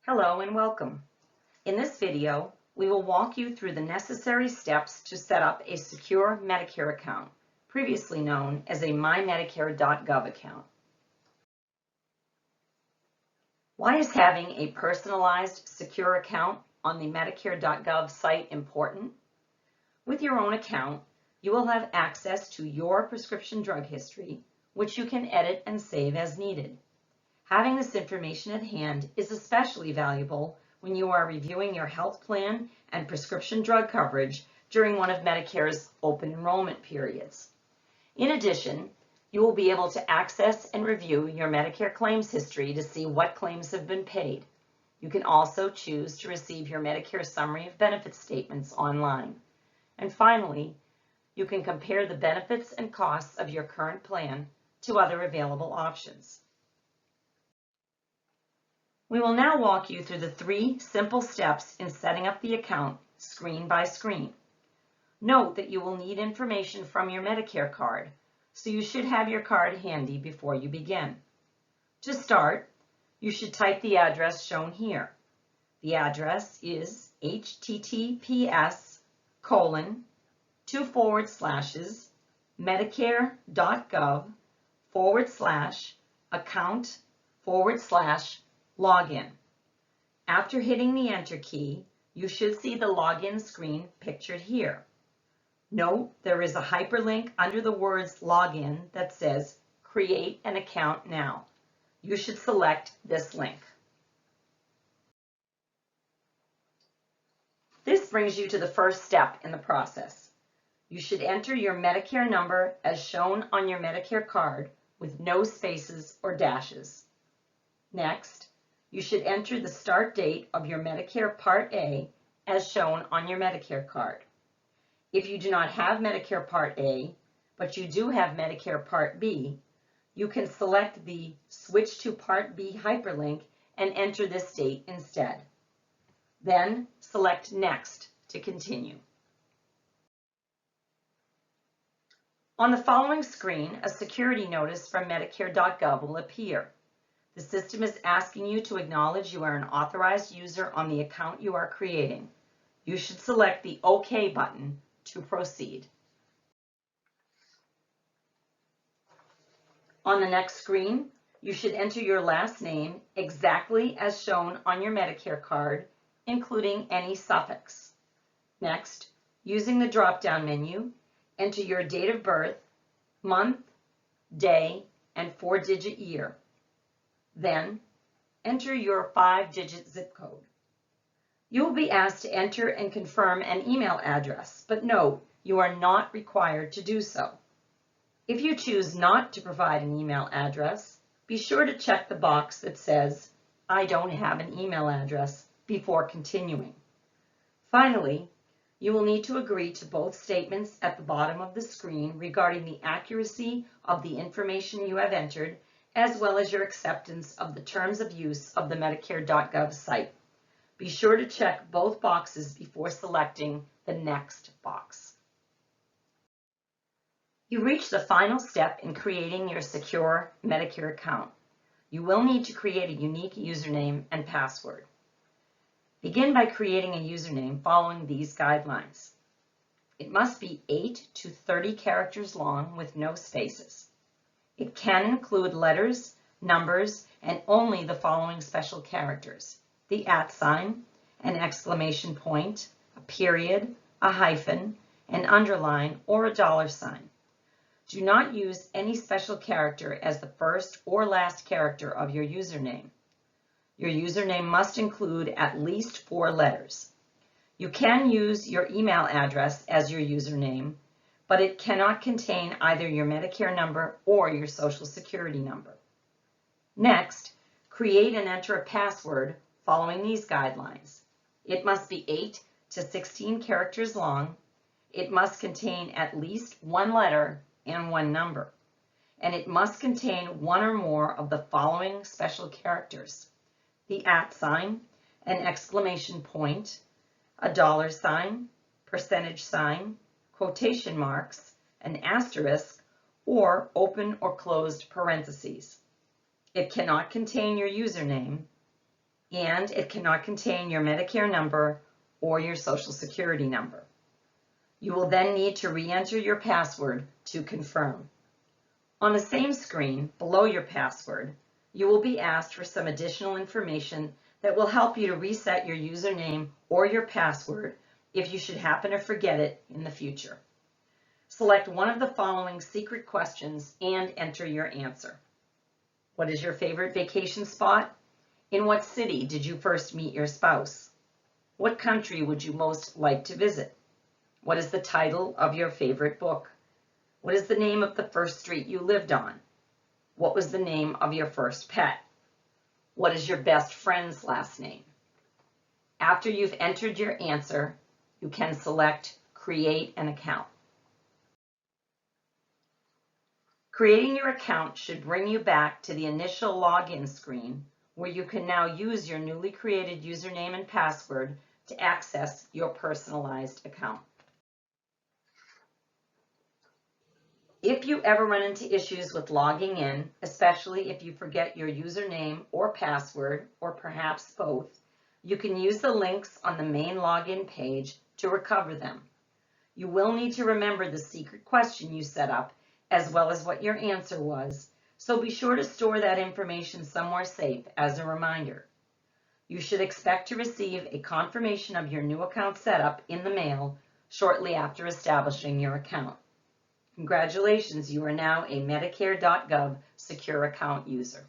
Hello and welcome. In this video, we will walk you through the necessary steps to set up a secure Medicare account, previously known as a mymedicare.gov account. Why is having a personalized, secure account on the Medicare.gov site important? With your own account, you will have access to your prescription drug history, which you can edit and save as needed. Having this information at hand is especially valuable when you are reviewing your health plan and prescription drug coverage during one of Medicare's open enrollment periods. In addition, you will be able to access and review your Medicare claims history to see what claims have been paid. You can also choose to receive your Medicare summary of benefits statements online. And finally, you can compare the benefits and costs of your current plan to other available options. We will now walk you through the 3 simple steps in setting up the account screen by screen. Note that you will need information from your Medicare card, so you should have your card handy before you begin. To start, you should type the address shown here. The address is https://medicare.gov/account/login. After hitting the Enter key, you should see the login screen pictured here. Note there is a hyperlink under the words login that says Create an account now. You should select this link. This brings you to the first step in the process. You should enter your Medicare number as shown on your Medicare card with no spaces or dashes. Next, you should enter the start date of your Medicare Part A as shown on your Medicare card. If you do not have Medicare Part A, but you do have Medicare Part B, you can select the Switch to Part B hyperlink and enter this date instead. Then select Next to continue. On the following screen, a security notice from Medicare.gov will appear. The system is asking you to acknowledge you are an authorized user on the account you are creating. You should select the OK button to proceed. On the next screen, you should enter your last name exactly as shown on your Medicare card, including any suffix. Next, using the drop-down menu, enter your date of birth, month, day, and 4-digit year. Then, enter your 5-digit zip code. You will be asked to enter and confirm an email address, but note, you are not required to do so. If you choose not to provide an email address, be sure to check the box that says, I don't have an email address before continuing. Finally, you will need to agree to both statements at the bottom of the screen regarding the accuracy of the information you have entered, as well as your acceptance of the terms of use of the Medicare.gov site. Be sure to check both boxes before selecting the Next box. You reach the final step in creating your secure Medicare account. You will need to create a unique username and password. Begin by creating a username following these guidelines. It must be 8 to 30 characters long with no spaces. It can include letters, numbers, and only the following special characters: the @ sign, an exclamation point, a period, a hyphen, an underline, or a $sign. Do not use any special character as the first or last character of your username. Your username must include at least 4 letters. You can use your email address as your username, but it cannot contain either your Medicare number or your Social Security number. Next, create and enter a password following these guidelines. It must be 8 to 16 characters long. It must contain at least 1 letter and 1 number. And it must contain 1 or more of the following special characters: the @ sign, an exclamation point, a $sign, percentage sign, quotation marks, an asterisk, or open or closed parentheses. It cannot contain your username, and it cannot contain your Medicare number or your Social Security number. You will then need to re-enter your password to confirm. On the same screen, below your password, you will be asked for some additional information that will help you to reset your username or your password if you should happen to forget it in the future. Select one of the following secret questions and enter your answer. What is your favorite vacation spot? In what city did you first meet your spouse? What country would you most like to visit? What is the title of your favorite book? What is the name of the first street you lived on? What was the name of your first pet? What is your best friend's last name? After you've entered your answer, you can select Create an Account. Creating your account should bring you back to the initial login screen where you can now use your newly created username and password to access your personalized account. If you ever run into issues with logging in, especially if you forget your username or password, or perhaps both, you can use the links on the main login page to recover them. You will need to remember the secret question you set up, as well as what your answer was, so be sure to store that information somewhere safe as a reminder. You should expect to receive a confirmation of your new account setup in the mail shortly after establishing your account. Congratulations, you are now a Medicare.gov secure account user.